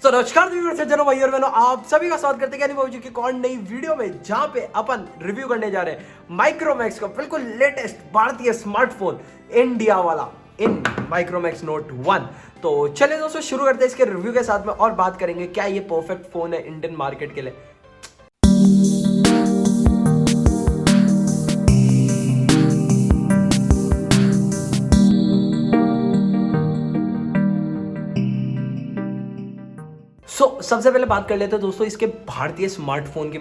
तो नमस्कार जनो भाई और बहनों, आप सभी का स्वागत करते हैं की कौन नई वीडियो में, जहां पे अपन रिव्यू करने जा रहे हैं माइक्रोमैक्स का बिल्कुल लेटेस्ट भारतीय स्मार्टफोन इंडिया वाला इन माइक्रोमैक्स नोट 1। तो चलिए दोस्तों शुरू करते हैं इसके रिव्यू के साथ में और बात करेंगे क्या ये परफेक्ट फोन है इंडियन मार्केट के लिए। सबसे पहले बात कर लेते हैं दोस्तों इसके भारतीय स्मार्टफोन की।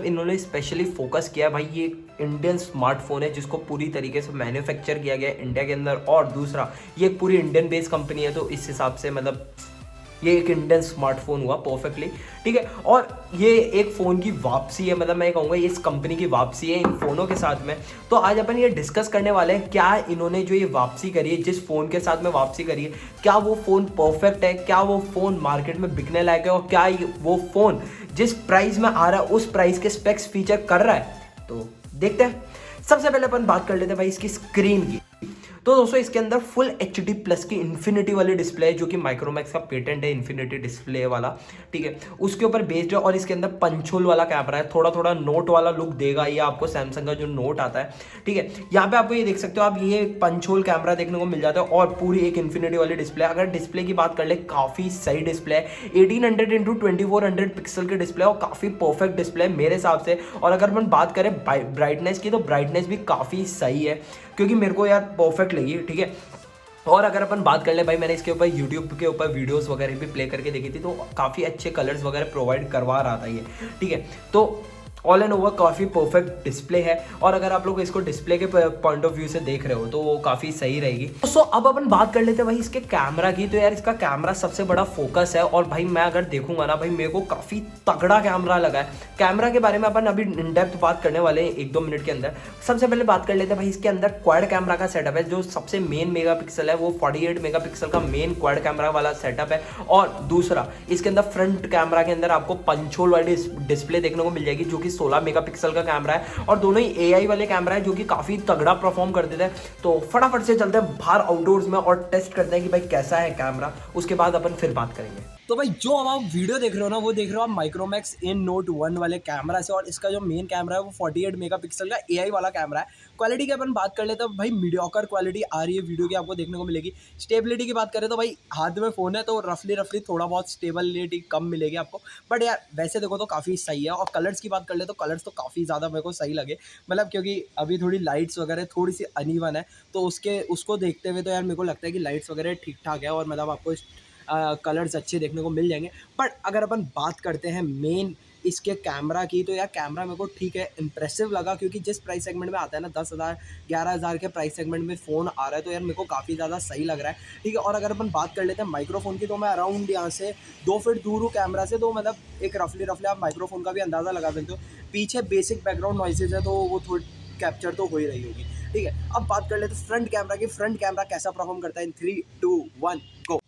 इन्होंने स्पेशली फोकस किया भाई, ये इंडियन स्मार्टफोन है जिसको पूरी तरीके से मैन्युफैक्चर किया गया है इंडिया के अंदर, और दूसरा ये एक पूरी इंडियन बेस्ड कंपनी है, तो इस हिसाब से ये एक इंडियन स्मार्टफोन हुआ परफेक्टली, ठीक है। और ये एक फ़ोन की वापसी है, मैं कहूँगा ये इस कंपनी की वापसी है इन फ़ोनों के साथ में। तो आज अपन ये डिस्कस करने वाले हैं क्या इन्होंने जो ये वापसी करी है, जिस फ़ोन के साथ में वापसी करी है, क्या वो फ़ोन परफेक्ट है, क्या वो फ़ोन मार्केट में बिकने लायक है, और क्या वो फ़ोन जिस प्राइस में आ रहा है उस प्राइस के स्पेक्स फीचर कर रहा है। तो देखते हैं। सबसे पहले अपन बात कर लेते हैं भाई इसकी स्क्रीन की। तो दोस्तों इसके अंदर फुल HD प्लस की इन्फिनिटी वाली डिस्प्ले है, जो कि माइक्रोमैक्स का पेटेंट है इन्फिनिटी डिस्प्ले वाला, ठीक है, उसके ऊपर बेस्ड है। और इसके अंदर पंच होल वाला कैमरा है, थोड़ा थोड़ा नोट वाला लुक देगा ये आपको, सैमसंग का जो नोट आता है, ठीक है। यहाँ पे आपको ये देख सकते हो आप, ये पंच होल कैमरा देखने को मिल जाता है और पूरी एक इन्फिनिटी वाली डिस्प्ले। अगर डिस्प्ले की बात कर ले, काफ़ी सही डिस्प्ले है, 1800x2400 पिक्सल की डिस्प्ले और काफ़ी परफेक्ट डिस्प्ले है मेरे हिसाब से। और अगर अपन बात करें ब्राइटनेस की, तो ब्राइटनेस भी काफ़ी सही है, क्योंकि मेरे को यार परफेक्ट लगी, ठीक है। और अगर अपन बात कर ले भाई, मैंने इसके ऊपर यूट्यूब के ऊपर वीडियोस वगैरह भी प्ले करके देखी थी, तो काफ़ी अच्छे कलर्स वगैरह प्रोवाइड करवा रहा था ये, ठीक है। तो ऑल एंड ओवर काफ़ी परफेक्ट डिस्प्ले है, और अगर आप लोग इसको डिस्प्ले के पॉइंट ऑफ व्यू से देख रहे हो तो वो काफ़ी सही रहेगी। सो अब अपन बात कर लेते हैं भाई इसके कैमरा की। तो यार इसका कैमरा सबसे बड़ा फोकस है, और भाई मैं अगर देखूंगा ना भाई, मेरे को काफ़ी तगड़ा कैमरा लगा है। कैमरा के बारे में अपन अभी इन डेप्थ बात करने वाले हैं 1-2 मिनट के अंदर। सबसे पहले बात कर लेते हैं भाई, इसके अंदर क्वाड कैमरा का सेटअप है, जो सबसे मेन मेगापिक्सल है वो 48 मेगापिक्सल का मेन क्वाड कैमरा वाला सेटअप है। और दूसरा इसके अंदर फ्रंट कैमरा के अंदर आपको पंच होल वाली डिस्प्ले देखने को मिल जाएगी, जो कि 16 मेगापिक्सल का कैमरा है, और दोनों ही AI वाले कैमरा है, जो कि काफ़ी तगड़ा परफॉर्म कर देते हैं। तो फटाफट से चलते हैं बाहर आउटडोर्स में और टेस्ट करते हैं कि भाई कैसा है कैमरा, उसके बाद अपन फिर बात करेंगे। तो भाई जो अब आप वीडियो देख रहे हो ना, वो देख रहे हो आप माइक्रोमैक्स इन नोट 1 वाले कैमरा से, और इसका जो मेन कैमरा है वो 48 मेगापिक्सल का AI वाला कैमरा है। क्वालिटी की अपन बात कर लेते हैं भाई, मीडियोकर क्वालिटी आ रही है वीडियो की, आपको देखने को मिलेगी। स्टेबिलिटी की बात करें तो भाई हाथ में फ़ोन है तो रफली थोड़ा बहुत स्टेबिलिटी कम मिलेगी आपको, बट यार वैसे देखो तो काफ़ी सही है। और कलर्स की बात कर ले तो कलर्स तो काफ़ी ज़्यादा मेरे को सही लगे, क्योंकि अभी थोड़ी लाइट्स वगैरह थोड़ी सी अनइवन है, तो उसको देखते हुए तो यार मेरे को लगता है कि लाइट्स वगैरह ठीक ठाक है, और आपको कलर्स अच्छे देखने को मिल जाएंगे। बट अगर अपन बात करते हैं मेन इसके कैमरा की, तो यार कैमरा मेरे को ठीक है, इंप्रेसिव लगा, क्योंकि जिस प्राइस सेगमेंट में आता है ना, 10,000 11,000 के प्राइस सेगमेंट में फ़ोन आ रहा है, तो यार मेरे को काफ़ी ज़्यादा सही लग रहा है, ठीक है। और अगर अपन बात कर लेते हैं माइक्रोफोन की, तो मैं अराउंड यहाँ से 2 फीट दूर हूँ कैमरा से, तो एक रफली आप माइक्रोफोन का भी अंदाज़ा लगा सकते हो। पीछे बेसिक बैकग्राउंड नॉइसेज है, तो वो थोड़ी कैप्चर तो हो ही रही होगी, ठीक है। अब बात कर लेते हैं फ्रंट कैमरा की। फ्रंट कैमरा कैसा परफॉर्म करता है इन 3, 2, 1 गो।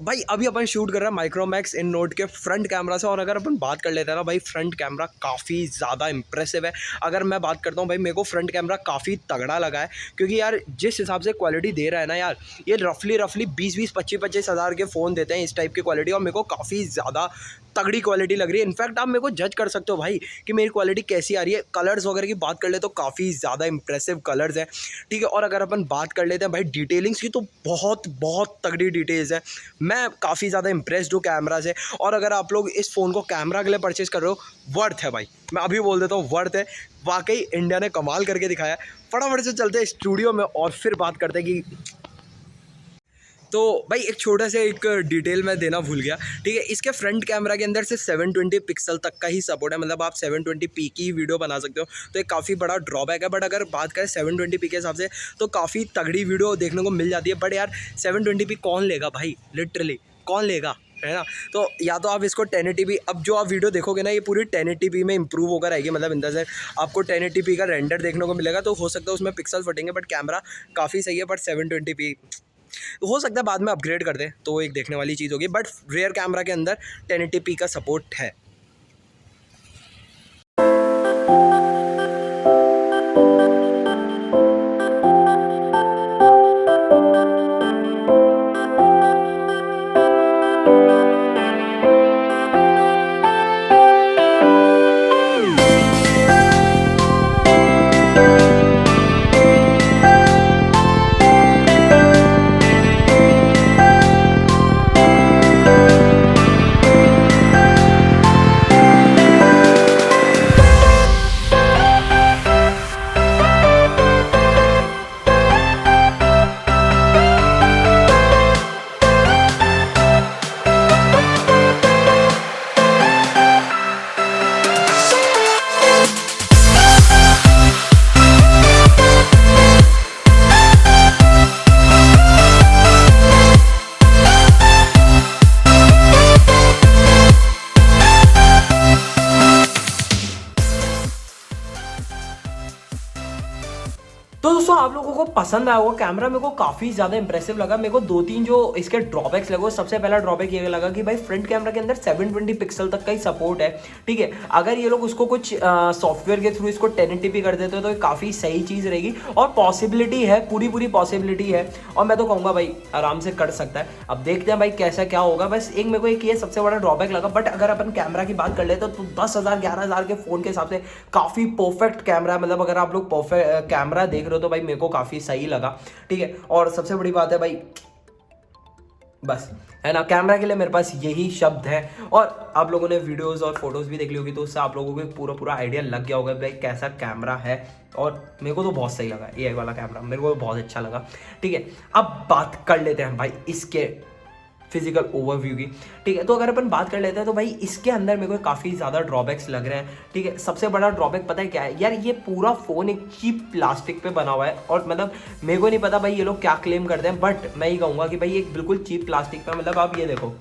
भाई अभी अपन शूट कर रहे हैं माइक्रोमैक्स इन नोट के फ्रंट कैमरा से, और अगर अपन बात कर लेते हैं ना भाई, फ्रंट कैमरा काफ़ी ज़्यादा इंप्रेसिव है। अगर मैं बात करता हूँ भाई, मेरे को फ्रंट कैमरा काफ़ी तगड़ा लगा है, क्योंकि यार जिस हिसाब से क्वालिटी दे रहा है ना यार, ये रफली 20-25 हज़ार के फ़ोन देते हैं इस टाइप की क्वालिटी, और मेरे को काफ़ी ज़्यादा तगड़ी क्वालिटी लग रही है। इनफैक्ट आप मेरे को जज कर सकते हो भाई कि मेरी क्वालिटी कैसी आ रही है। कलर्स वगैरह की बात कर ले तो काफ़ी ज़्यादा इंप्रेसिव कलर्स हैं, ठीक है। और अगर अपन बात कर लेते हैं भाई डिटेलिंग्स की, तो बहुत तगड़ी डिटेल्स है। मैं काफ़ी ज़्यादा इंप्रेस्ड हूँ कैमरा से। और अगर आप लोग इस फ़ोन को कैमरा के लिए परचेज़ कर रहे हो, वर्थ है भाई, मैं अभी बोल देता हूँ वर्थ है। वाकई इंडिया ने कमाल करके दिखाया है। फटाफट से चलते हैं स्टूडियो में और फिर बात करते हैं कि तो भाई एक छोटा सा एक डिटेल मैं देना भूल गया, ठीक है। इसके फ्रंट कैमरा के अंदर से 720 पिक्सल तक का ही सपोर्ट है, आप 720p की वीडियो बना सकते हो, तो एक काफ़ी बड़ा ड्रॉबैक है। बट अगर बात करें 720p के हिसाब से, तो काफ़ी तगड़ी वीडियो देखने को मिल जाती है। बट यार 720p कौन लेगा भाई, लिटरली कौन लेगा, है ना। तो या तो आप इसको 1080p, अब जो आप वीडियो देखोगे ना, ये पूरी 1080p में इंप्रूव होकर आएगी, इन द सेंस आपको 1080p का रेंडर देखने को मिलेगा। तो हो सकता है उसमें पिक्सल फटेंगे, बट कैमरा काफ़ी सही है। बट 720p हो सकता है बाद में अपग्रेड कर दें, तो एक देखने वाली चीज़ होगी। बट रियर कैमरा के अंदर 1080p का सपोर्ट है। आप लोगों को पसंद आया होगा कैमरा, मेरे को काफ़ी ज़्यादा इंप्रेसिव लगा। मेरे को 2-3 जो इसके ड्रॉबैक्स लगे, सबसे पहला ड्रॉबैक ये लगा कि भाई फ्रंट कैमरा के अंदर 720 पिक्सल तक का ही सपोर्ट है, ठीक है। अगर ये लोग उसको कुछ सॉफ्टवेयर के थ्रू इसको 1080p कर देते हो तो काफ़ी सही चीज़ रहेगी, और पॉसिबिलिटी है, पूरी पॉसिबिलिटी है, और मैं तो कहूँगा भाई आराम से कर सकता है। अब देखते हैं भाई कैसा क्या होगा। बस एक मेरे को एक ये सबसे बड़ा ड्रॉबैक लगा, बट अगर अपन कैमरा की बात कर लेते तो 10,000 11,000 के फ़ोन के हिसाब से काफ़ी परफेक्ट कैमरा है। मतलब अगर आप लोग परफेक्ट कैमरा देख रहे हो तो भाई मेरे को काफ़ी सही लगा, ठीक है। और सबसे बड़ी बात है भाई, बस है ना, कैमरा के लिए मेरे पास यही शब्द है। और आप लोगों ने वीडियोस और फोटोज़ भी देख ली होगी तो उससे आप लोगों को पूरा आइडिया लग गया होगा भाई कैसा कैमरा है। और मेरे को तो बहुत सही लगा ये वाला कैमरा, मेरे को बहुत अच्छा लगा, ठीक है। अब बात कर लेते हैं भाई इसके फिजिकल ओवरव्यू की, ठीक है। तो अगर अपन बात कर लेते हैं तो भाई इसके अंदर मेरे को काफ़ी ज़्यादा ड्रॉबैक्स लग रहे हैं, ठीक है। सबसे बड़ा ड्रॉबैक पता है क्या है यार, ये पूरा फ़ोन एक चीप प्लास्टिक पे बना हुआ है, और मतलब मेरे को नहीं पता भाई ये लोग क्या क्लेम करते हैं, बट मैं ही कहूँगा कि भाई एक बिल्कुल चीप प्लास्टिक पे, मतलब आप ये देखो,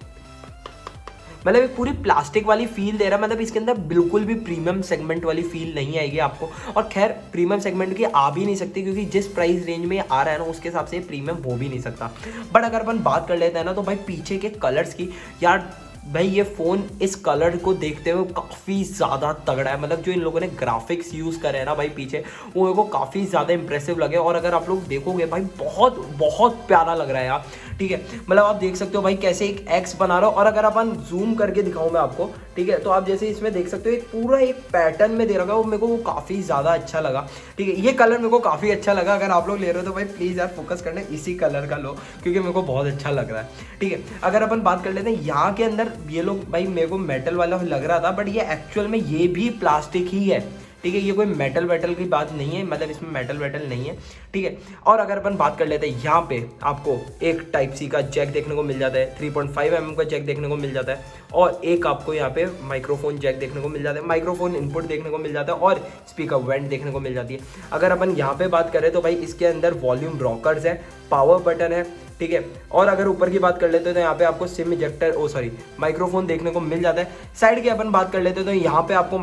मतलब एक पूरी प्लास्टिक वाली फील दे रहा है। मतलब इसके अंदर बिल्कुल भी प्रीमियम सेगमेंट वाली फील नहीं आएगी आपको, और खैर प्रीमियम सेगमेंट की आ भी नहीं सकती, क्योंकि जिस प्राइस रेंज में आ रहा है ना उसके हिसाब से प्रीमियम हो भी नहीं सकता। बट अगर अपन बात कर लेते हैं ना तो भाई पीछे के कलर्स की, यार भाई ये फ़ोन इस कलर को देखते हुए काफ़ी ज़्यादा तगड़ा है। मतलब जो इन लोगों ने ग्राफिक्स यूज़ करे हैं ना भाई पीछे, वो मेरे को काफ़ी ज़्यादा इंप्रेसिव लगे। और अगर आप लोग देखोगे भाई बहुत प्यारा लग रहा है यार, ठीक है। मतलब आप देख सकते हो भाई कैसे एक एक्स बना रहा हो, और अगर अपन जूम करके दिखाऊं मैं आपको, ठीक है, तो आप जैसे इसमें देख सकते हो एक पूरा एक पैटर्न में दे रखा है, वो मेरे को वो काफ़ी ज़्यादा अच्छा लगा, ठीक है। ये कलर मेरे को काफ़ी अच्छा लगा। अगर आप लोग ले रहे हो तो भाई प्लीज़ यार फोकस करना इसी कलर का लो, क्योंकि मेरे को बहुत अच्छा लग रहा है, ठीक है। अगर अपन बात कर लेते हैं यहाँ के अंदर, ये लोग भाई मेरे को मेटल वाला लग रहा था, बट ये एक्चुअल में ये भी प्लास्टिक ही है, ठीक है। ये कोई मेटल की बात नहीं है, मतलब इसमें मेटल नहीं है, ठीक है। और अगर अपन बात कर लेते हैं यहाँ पे आपको एक टाइप सी का जैक देखने को मिल जाता है, 3.5 mm का जैक देखने को मिल जाता है, और एक आपको यहाँ पे माइक्रोफोन जैक देखने को मिल जाता है, माइक्रोफोन इनपुट देखने को मिल जाता है, और स्पीकर वेंट देखने को मिल जाती है। अगर अपन यहाँ पे बात करें तो भाई इसके अंदर वॉल्यूम रॉकर्स है, पावर बटन है, ठीक है। और अगर ऊपर की बात कर लेते हैं तो यहाँ पे आपको सिम इजेक्टर माइक्रोफोन देखने को मिल जाता है। साइड की अपन बात कर लेते हैं तो यहाँ पे आपको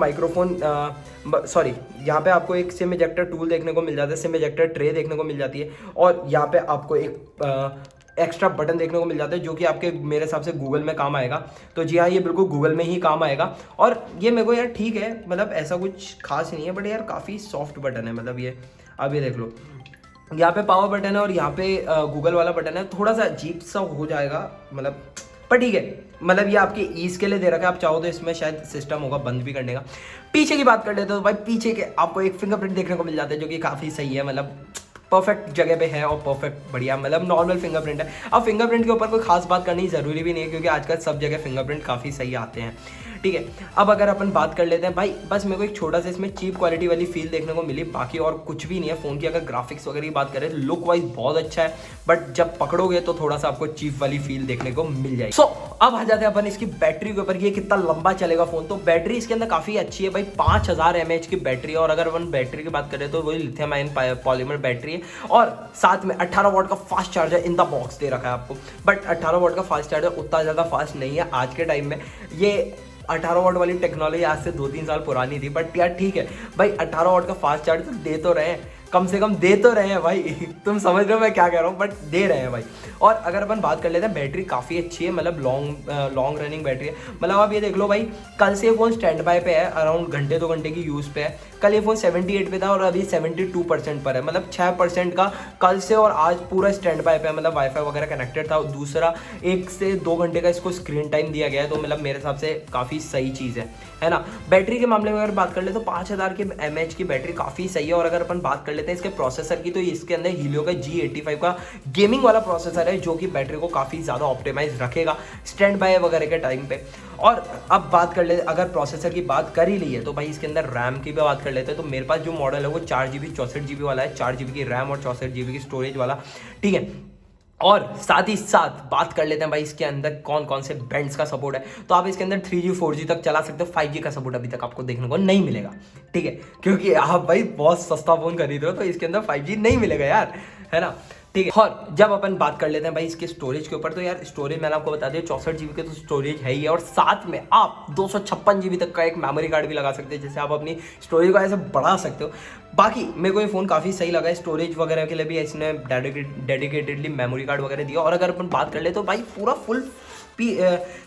यहाँ पे आपको एक सिम इजेक्टर टूल देखने को मिल जाता है, सिम इजेक्टर ट्रे देखने को मिल जाती है, और यहाँ पे आपको एक एक्स्ट्रा बटन देखने को मिल जाता है जो कि आपके मेरे हिसाब से गूगल में काम आएगा। तो जी हाँ, ये बिल्कुल गूगल में ही काम आएगा। और ये मेरे को यार ठीक है, मतलब ऐसा कुछ खास नहीं है, बट यार काफ़ी सॉफ्ट बटन है। मतलब ये आप ये देख लो, यहाँ पे पावर बटन है और यहाँ पे गूगल वाला बटन है, थोड़ा सा अजीब सा हो जाएगा मतलब, पर ठीक है। मतलब ये आपके ईज के लिए दे रखा है, आप चाहो तो इसमें शायद सिस्टम होगा बंद भी करने का। पीछे की बात कर लेते हो तो भाई पीछे के आपको एक फिंगरप्रिंट देखने को मिल जाता है जो कि काफ़ी सही है, मतलब परफेक्ट जगह पे है और परफेक्ट बढ़िया, मतलब नॉर्मल फिंगरप्रिंट है। अब फिंगरप्रिंट के ऊपर कोई खास बात करनी ज़रूरी भी नहीं है, क्योंकि आजकल सब जगह फिंगरप्रिंट काफ़ी सही आते हैं, ठीक है। अब अगर अपन बात कर लेते हैं भाई, बस मेरे को एक छोटा सा इसमें चीप क्वालिटी वाली फील देखने को मिली, बाकी और कुछ भी नहीं है फ़ोन की। अगर ग्राफिक्स वगैरह की बात करें, लुक वाइज बहुत अच्छा है, बट जब पकड़ोगे तो थोड़ा सा आपको चीप वाली फील देखने को मिल जाएगी। सो अब आ जाते हैं अपन इसकी बैटरी के ऊपर, ये कितना लंबा चलेगा फ़ोन। तो बैटरी इसके अंदर काफ़ी अच्छी है भाई, 5000 mAh की बैटरी है। और अगर अपन बैटरी की बात करें तो वही लिथियम आयन पॉलीमर बैटरी है, और साथ में 18 वाट का fast charger in the box दे रखा है आपको। बट 18 वाट का फास्ट चार्जर उतना ज़्यादा फास्ट नहीं है आज के टाइम में। ये 18 वाट वाली टेक्नोलॉजी आज से 2-3 साल पुरानी थी, बट यार ठीक है भाई, 18 वाट का फास्ट चार्जर दे तो रहे हैं, कम से कम दे तो रहे हैं भाई। तुम समझ रहे हो मैं क्या कह रहा हूँ, बट दे रहे हैं भाई। और अगर अपन बात कर लेते हैं, बैटरी काफ़ी अच्छी है, मतलब लॉन्ग रनिंग बैटरी है। मतलब आप ये देख लो भाई, कल से फ़ोन स्टैंड बाय पे है, अराउंड घंटे 2 घंटे की यूज़ पे है। कल ये फ़ोन 78 पे था और अभी 72% पर है, मतलब 6% का कल से और आज पूरा स्टैंड बाय पे है, मतलब वाईफाई वगैरह कनेक्टेड था। दूसरा 1 से 2 घंटे का इसको स्क्रीन टाइम दिया गया है, तो मतलब मेरे हिसाब से काफ़ी सही चीज़ है ना। बैटरी के मामले में अगर बात कर ले तो 5000 के mAh की बैटरी काफ़ी सही है। और अगर अपन बात कर लेते हैं इसके प्रोसेसर की, तो इसके अंदर हीलियो का G85 का गेमिंग वाला प्रोसेसर है, जो कि बैटरी को काफ़ी ज़्यादा ऑप्टिमाइज रखेगा स्टैंड बाय वगैरह के टाइम पे। और अब बात कर ले, अगर प्रोसेसर की बात कर ही ली है तो भाई इसके अंदर रैम की भी बात कर लेते हैं। तो मेरे पास जो मॉडल है वो 4GB 64GB वाला है, 4GB की रैम और 64GB की स्टोरेज वाला, ठीक है। और साथ ही साथ बात कर लेते हैं भाई इसके अंदर कौन कौन से बैंड्स का सपोर्ट है। तो आप इसके अंदर 3G 4G तक चला सकते हो, 5G का सपोर्ट अभी तक आपको देखने को नहीं मिलेगा, ठीक है, क्योंकि आप भाई बहुत सस्ता फ़ोन खरीद रहे हो तो इसके अंदर 5G नहीं मिलेगा यार, है ना। ठीक है। और जब अपन बात कर लेते हैं भाई इसके स्टोरेज के ऊपर, तो यार स्टोरेज मैंने आपको बता दिया 64 GB के तो स्टोरेज है ही है, और साथ में आप 256 GB तक का एक मेमोरी कार्ड भी लगा सकते हैं, जिससे आप अपनी स्टोरेज को ऐसे बढ़ा सकते हो। बाकी मेरे को ये फ़ोन काफ़ी सही लगा है, स्टोरेज वगैरह के लिए भी इसने डेडिकेटेडली मेमोरी कार्ड वगैरह दिया। और अगर अपन बात कर ले तो भाई पूरा फुल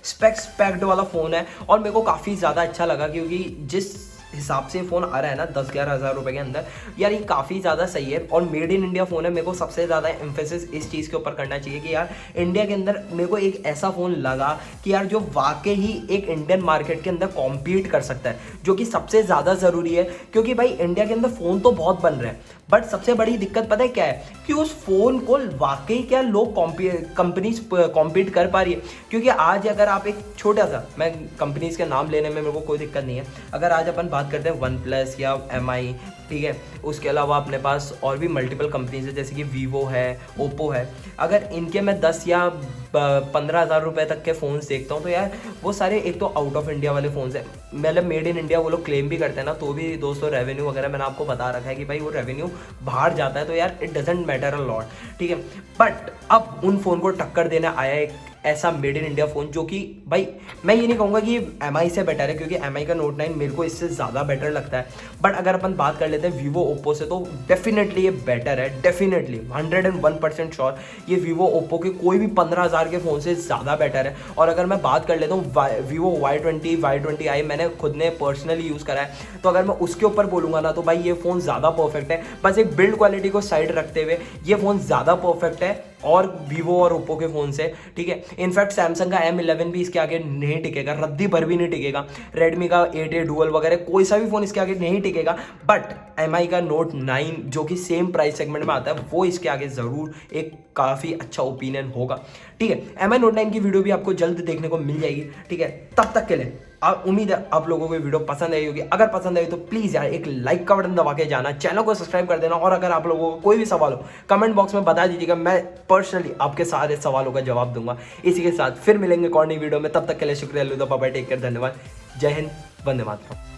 स्पेक्स पैक्ड वाला फ़ोन है, और मेरे को काफ़ी ज़्यादा अच्छा लगा, क्योंकि जिस हिसाब से फ़ोन आ रहा है ना 10-11 हज़ार रुपये के अंदर, यार ये काफ़ी ज़्यादा सही है और मेड इन इंडिया फ़ोन है। मेरे को सबसे ज़्यादा एम्फेसिस इस चीज़ के ऊपर करना चाहिए कि यार इंडिया के अंदर मेरे को एक ऐसा फ़ोन लगा कि यार जो वाकई ही एक इंडियन मार्केट के अंदर कॉम्पीट कर सकता है, जो कि सबसे ज़्यादा ज़रूरी है। क्योंकि भाई इंडिया के अंदर फ़ोन तो बहुत बन रहे हैं, बट सबसे बड़ी दिक्कत पता है क्या है, कि उस फ़ोन को वाकई क्या लोग कंपनीज कॉम्पीट कर पा रही है। क्योंकि आज अगर आप एक छोटा सा, मैं कंपनीज के नाम लेने में मेरे को कोई दिक्कत नहीं है, अगर आज अपन बात करते हैं वन प्लस या MI, ठीक है, उसके अलावा अपने पास और भी मल्टीपल कंपनीज है, जैसे कि वीवो है, ओप्पो है, अगर इनके मैं 10 या 15 हज़ार रुपये तक के फ़ोन्स देखता हूँ, तो यार वो सारे एक तो आउट ऑफ इंडिया वाले फ़ोन्स हैं, मतलब मेड इन इंडिया वो लोग क्लेम भी करते हैं ना, तो भी दोस्तों रेवेन्यू वगैरह मैंने आपको बता रखा है कि भाई वो रेवेन्यू बाहर जाता है, तो यार it doesn't matter a lot, ठीक है। बट अब उन फ़ोन को टक्कर देने आया एक ऐसा मेड इन इंडिया फ़ोन, जो कि भाई मैं ये नहीं कहूँगा कि MI से बेटर है, क्योंकि MI का Note 9 मेरे को इससे ज़्यादा बेटर लगता है, बट अगर अपन बात कर लेते हैं वीवो ओप्पो से, तो डेफिनेटली ये बेटर है, डेफिनेटली 101% श्योर ये वीवो ओप्पो के कोई भी 15 हज़ार के फ़ोन से ज़्यादा बेटर है। और अगर मैं बात कर लेता हूँ वीवो Y20i, मैंने खुद ने पर्सनली यूज़ करा है, तो अगर मैं उसके ऊपर बोलूँगा ना, तो भाई ये फ़ोन ज़्यादा परफेक्ट है। बस एक बिल्ड क्वालिटी को साइड रखते हुए ये फ़ोन ज़्यादा परफेक्ट है और वीवो और ओप्पो के फ़ोन से, ठीक है। इनफैक्ट सैमसंग का M11 भी इसके आगे नहीं टिकेगा, रद्दी भर भी नहीं टिकेगा, रेडमी का 8A डुअल वगैरह कोई सा भी फ़ोन इसके आगे नहीं टिकेगा, बट MI का Note 9 जो कि सेम प्राइस सेगमेंट में आता है, वो इसके आगे ज़रूर एक काफ़ी अच्छा ओपिनियन होगा, ठीक है। MI Note 9 की वीडियो भी आपको जल्द देखने को मिल जाएगी, ठीक है। तब तक के लिए उम्मीद है आप लोगों को ये वीडियो पसंद आई होगी। अगर पसंद आई तो प्लीज़ यार एक लाइक का बटन दबा के जाना, चैनल को सब्सक्राइब कर देना, और अगर आप लोगों को कोई भी सवाल हो कमेंट बॉक्स में बता दीजिएगा, मैं पर्सनली आपके सारे सवालों का जवाब दूंगा। इसी के साथ फिर मिलेंगे कौन वीडियो में, तब तक के लिए शुक्रिया, बाय बाय, टेक केयर, धन्यवाद, जय हिंद, वंदे मातरम।